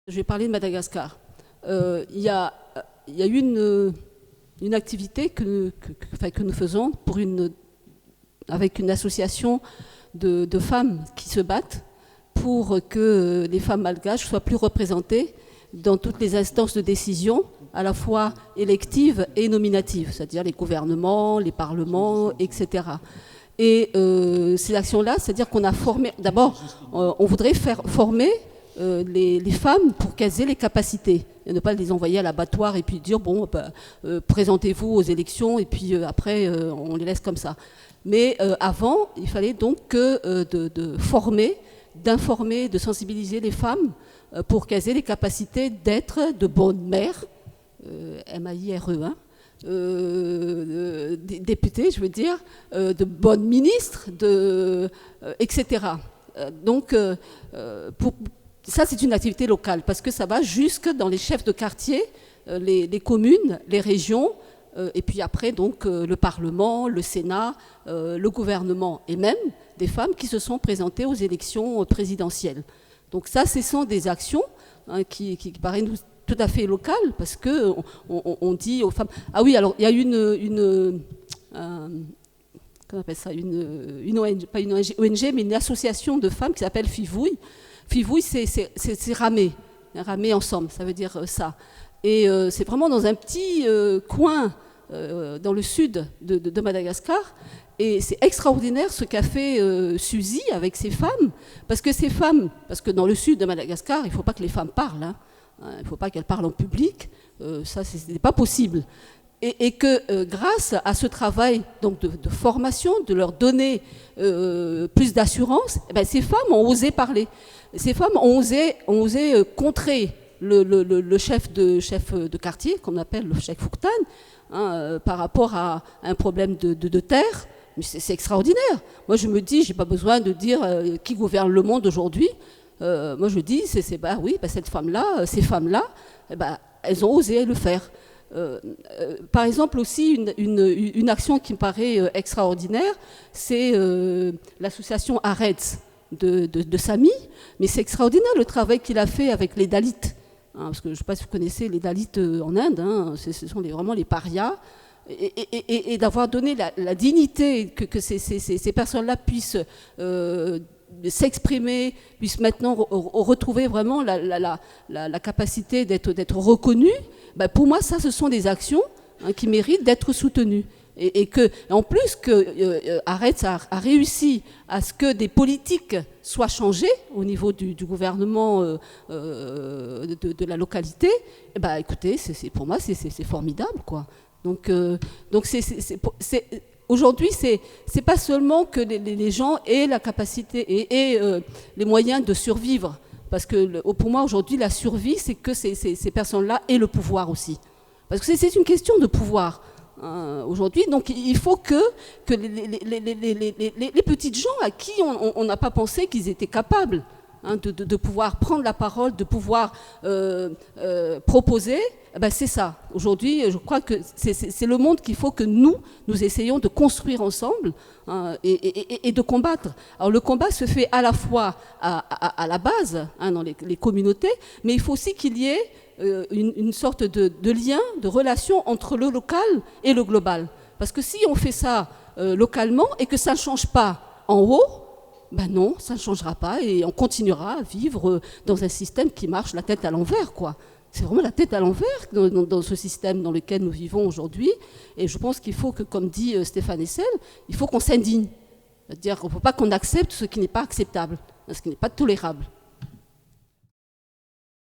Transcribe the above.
Je vais parler de Madagascar. Il y a eu une activité que nous faisons avec une association de femmes qui se battent pour que les femmes malgaches soient plus représentées dans toutes les instances de décision, à la fois électives et nominatives, c'est-à-dire les gouvernements, les parlements, etc. Et ces actions-là, c'est-à-dire qu'on a formé... D'abord, on voudrait faire former les femmes pour qu'elles aient les capacités et ne pas les envoyer à l'abattoir et puis dire bon, présentez-vous aux élections et puis après on les laisse comme ça. Mais avant, il fallait donc d'informer, de sensibiliser les femmes pour qu'elles aient les capacités d'être de bonnes mères, M-A-I-R-E, députées, je veux dire, de bonnes ministres, etc. Donc, ça, c'est une activité locale, parce que ça va jusque dans les chefs de quartier, les communes, les régions, et puis après, donc, le Parlement, le Sénat, le gouvernement, et même des femmes qui se sont présentées aux élections présidentielles. Donc ça, ce sont des actions qui paraissent nous tout à fait locales, parce qu'on dit aux femmes... Ah oui, alors, il y a comment on appelle ça, une ONG, pas une ONG, mais une association de femmes qui s'appelle Fivouille. Fivouille, c'est ramer ensemble, ça veut dire ça. Et c'est vraiment dans un petit coin dans le sud de Madagascar. Et c'est extraordinaire ce qu'a fait Suzy avec ces femmes, parce que dans le sud de Madagascar, il ne faut pas que les femmes parlent, il ne faut pas qu'elles parlent en public, ça c'est pas possible. Et que grâce à ce travail donc, de formation, de leur donner plus d'assurance, ces femmes ont osé parler. Ces femmes ont osé contrer le chef de quartier, qu'on appelle le chef Fouktan, par rapport à un problème de terre. Mais c'est extraordinaire. Moi, je me dis, je n'ai pas besoin de dire qui gouverne le monde aujourd'hui. Moi, je dis, cette femme-là, ces femmes-là, elles ont osé le faire. Par exemple, aussi, une action qui me paraît extraordinaire, c'est l'association Areds de Samy. Mais c'est extraordinaire le travail qu'il a fait avec les Dalits. Parce que je ne sais pas si vous connaissez les Dalits en Inde, ce sont vraiment les parias. Et d'avoir donné la dignité que ces personnes-là puissent s'exprimer, puissent maintenant retrouver vraiment la capacité d'être reconnues, pour moi, ça, ce sont des actions qui méritent d'être soutenues. Et en plus, Arets a réussi à ce que des politiques soient changées au niveau du gouvernement de la localité, écoutez, pour moi, c'est formidable, quoi. Donc aujourd'hui, c'est pas seulement que les gens aient la capacité et les moyens de survivre, parce que pour moi aujourd'hui la survie, c'est que ces personnes-là aient le pouvoir aussi, parce que c'est une question de pouvoir aujourd'hui. Donc il faut que les petites gens à qui on n'a pas pensé qu'ils étaient capables de pouvoir prendre la parole, de pouvoir proposer, c'est ça. Aujourd'hui, je crois que c'est le monde qu'il faut que nous essayons de construire ensemble et de combattre. Alors le combat se fait à la fois à la base, dans les communautés, mais il faut aussi qu'il y ait une sorte de lien, de relation entre le local et le global. Parce que si on fait ça localement et que ça ne change pas en haut, non, ça ne changera pas et on continuera à vivre dans un système qui marche la tête à l'envers, quoi. C'est vraiment la tête à l'envers dans ce système dans lequel nous vivons aujourd'hui. Et je pense qu'il faut que, comme dit Stéphane Hessel, il faut qu'on s'indigne. C'est-à-dire qu'il ne faut pas qu'on accepte ce qui n'est pas acceptable, ce qui n'est pas tolérable.